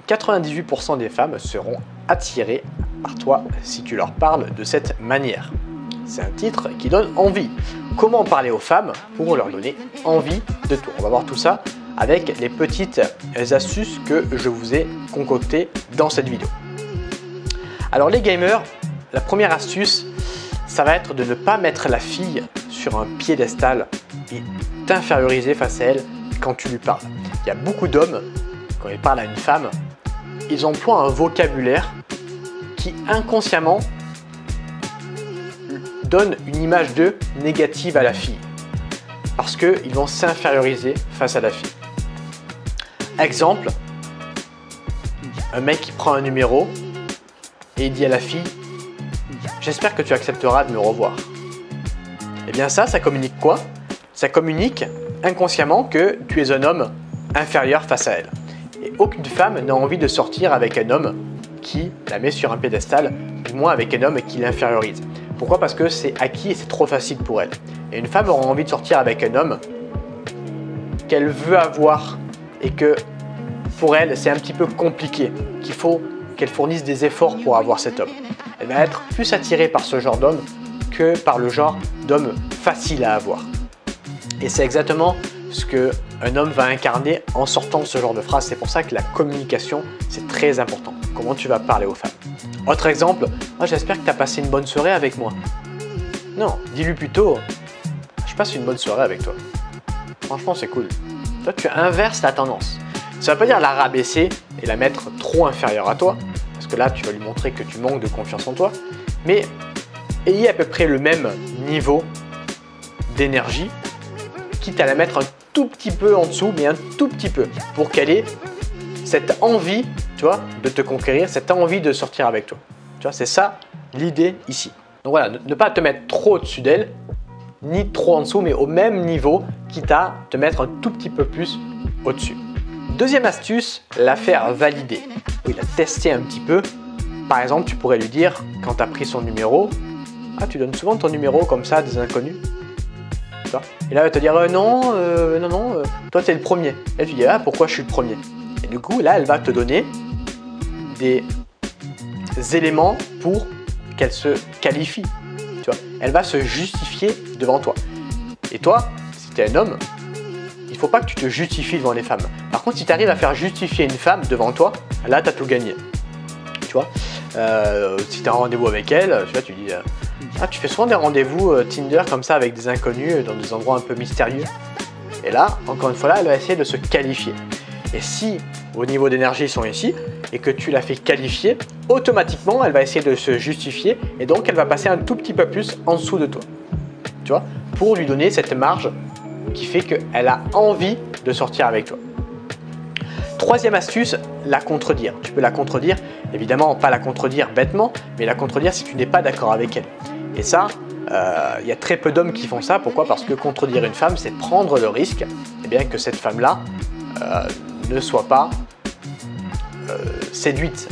98% des femmes seront attirées par toi si tu leur parles de cette manière. C'est un titre qui donne envie. Comment parler aux femmes pour leur donner envie de toi? On va voir tout ça avec les petites astuces que je vous ai concoctées dans cette vidéo. Alors les gamers, la première astuce, ça va être de ne pas mettre la fille sur un piédestal et t'inférioriser face à elle quand tu lui parles. Il y a beaucoup d'hommes, quand ils parlent à une femme, ils emploient un vocabulaire qui inconsciemment donne une image d'eux négative à la fille parce qu'ils vont s'inférioriser face à la fille. Exemple, un mec qui prend un numéro et il dit à la fille « J'espère que tu accepteras de me revoir ». Et bien ça communique quoi? Ça communique inconsciemment que tu es un homme inférieur face à elle. Et aucune femme n'a envie de sortir avec un homme qui la met sur un piédestal, du moins avec un homme qui l'infériorise. Pourquoi? Parce que c'est acquis et c'est trop facile pour elle. Et une femme aura envie de sortir avec un homme qu'elle veut avoir et que pour elle c'est un petit peu compliqué, qu'il faut qu'elle fournisse des efforts pour avoir cet homme. Elle va être plus attirée par ce genre d'homme que par le genre d'homme facile à avoir. Et c'est exactement ce qu'un homme va incarner en sortant ce genre de phrase. C'est pour ça que la communication, c'est très important. Comment tu vas parler aux femmes. Autre exemple, oh, j'espère que tu as passé une bonne soirée avec moi. Non, dis-lui plutôt, je passe une bonne soirée avec toi. Franchement, c'est cool. Toi, tu inverses la tendance. Ça ne veut pas dire la rabaisser et la mettre trop inférieure à toi, parce que là, tu vas lui montrer que tu manques de confiance en toi, mais ayez à peu près le même niveau d'énergie, quitte à la mettre un tout petit peu en dessous, mais un tout petit peu, pour qu'elle ait cette envie, tu vois, de te conquérir, cette envie de sortir avec toi. Tu vois, c'est ça l'idée ici. Donc voilà, ne pas te mettre trop au-dessus d'elle, ni trop en dessous, mais au même niveau, quitte à te mettre un tout petit peu plus au-dessus. Deuxième astuce, la faire valider. Oui, la tester un petit peu. Par exemple, tu pourrais lui dire, quand tu as pris son numéro, ah, tu donnes souvent ton numéro comme ça à des inconnus. Et là, elle va te dire non, toi, tu es le premier. Et tu dis, ah, pourquoi je suis le premier? Et du coup, là, elle va te donner des éléments pour qu'elle se qualifie. Tu vois, elle va se justifier devant toi. Et toi, si tu es un homme, il ne faut pas que tu te justifies devant les femmes. Par contre, si tu arrives à faire justifier une femme devant toi, là, tu as tout gagné. Tu vois, si tu as un rendez-vous avec elle, tu vois, tu dis ah, tu fais souvent des rendez-vous Tinder comme ça avec des inconnus dans des endroits un peu mystérieux. Et là, encore une fois, là, elle va essayer de se qualifier. Et si au niveau d'énergie ils sont ici et que tu la fais qualifier, automatiquement, elle va essayer de se justifier et donc elle va passer un tout petit peu plus en dessous de toi. Tu vois, pour lui donner cette marge qui fait qu'elle a envie de sortir avec toi. Troisième astuce, la contredire. Tu peux la contredire, évidemment pas la contredire bêtement, mais la contredire si tu n'es pas d'accord avec elle. Et ça, il y a très peu d'hommes qui font ça. Pourquoi? Parce que contredire une femme, c'est prendre le risque que cette femme-là ne soit pas séduite.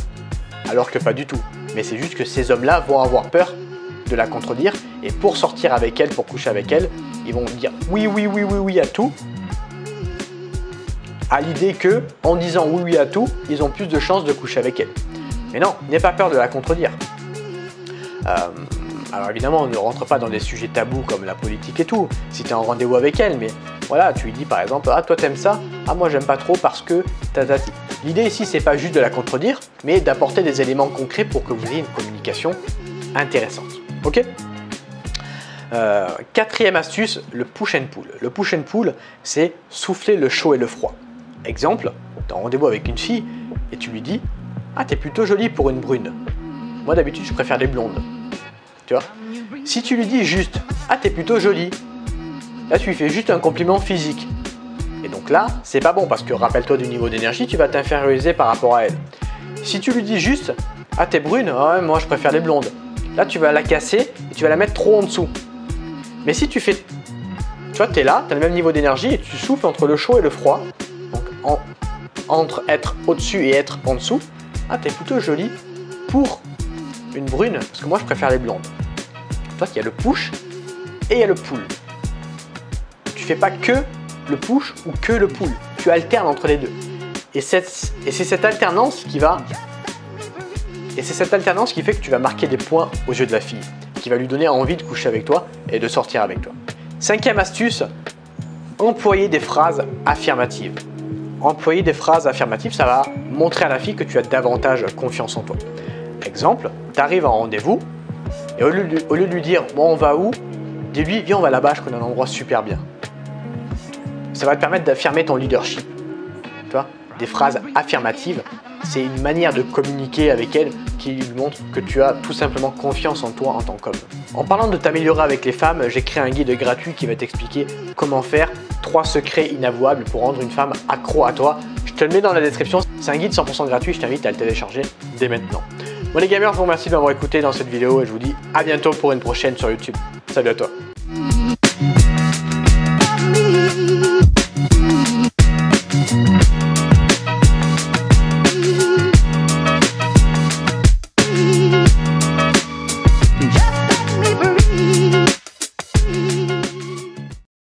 Alors que pas du tout. Mais c'est juste que ces hommes-là vont avoir peur de la contredire. Et pour sortir avec elle, pour coucher avec elle, ils vont dire oui à tout. À l'idée que, en disant oui à tout, ils ont plus de chances de coucher avec elle. Mais non, n'aie pas peur de la contredire. Alors évidemment, on ne rentre pas dans des sujets tabous comme la politique et tout, si tu es en rendez-vous avec elle, mais voilà, tu lui dis par exemple, ah toi t'aimes ça, ah moi j'aime pas trop parce que tatati. L'idée ici, c'est pas juste de la contredire, mais d'apporter des éléments concrets pour que vous ayez une communication intéressante. Ok? Quatrième astuce, le push and pull. Le push and pull, c'est souffler le chaud et le froid. Exemple, tu es en rendez-vous avec une fille et tu lui dis « Ah, t'es plutôt jolie pour une brune. Moi d'habitude, je préfère les blondes. » Tu vois? Si tu lui dis juste « Ah, t'es plutôt jolie », là tu lui fais juste un compliment physique. Et donc là, c'est pas bon parce que rappelle-toi du niveau d'énergie, tu vas t'inférioriser par rapport à elle. Si tu lui dis juste « Ah, t'es brune, ouais, moi je préfère les blondes », là tu vas la casser et tu vas la mettre trop en dessous. Mais si tu fais, tu vois, tu es là, tu as le même niveau d'énergie et tu souffles entre le chaud et le froid, donc entre être au-dessus et être en dessous, ah, tu es plutôt jolie pour une brune, parce que moi je préfère les blondes. Toi, il y a le push et il y a le pull. Tu fais pas que le push ou que le pull, tu alternes entre les deux. Et c'est cette alternance qui va... Et c'est cette alternance qui fait que tu vas marquer des points aux yeux de la fille, qui va lui donner envie de coucher avec toi et de sortir avec toi. 5e astuce, employer des phrases affirmatives. Employer des phrases affirmatives, ça va montrer à la fille que tu as davantage confiance en toi. Exemple, tu arrives en rendez-vous et au lieu de lui dire « bon, on va où ?» dis-lui « viens, on va là-bas, je connais un endroit super bien ». Ça va te permettre d'affirmer ton leadership. Tu vois, des phrases affirmatives, c'est une manière de communiquer avec elle qui lui montre que tu as tout simplement confiance en toi en tant qu'homme. En parlant de t'améliorer avec les femmes, j'ai créé un guide gratuit qui va t'expliquer comment faire 3 secrets inavouables pour rendre une femme accro à toi. Je te le mets dans la description. C'est un guide 100% gratuit, je t'invite à le télécharger dès maintenant. Bon les gamers, je vous remercie de m'avoir écouté dans cette vidéo et je vous dis à bientôt pour une prochaine sur YouTube. Salut à toi.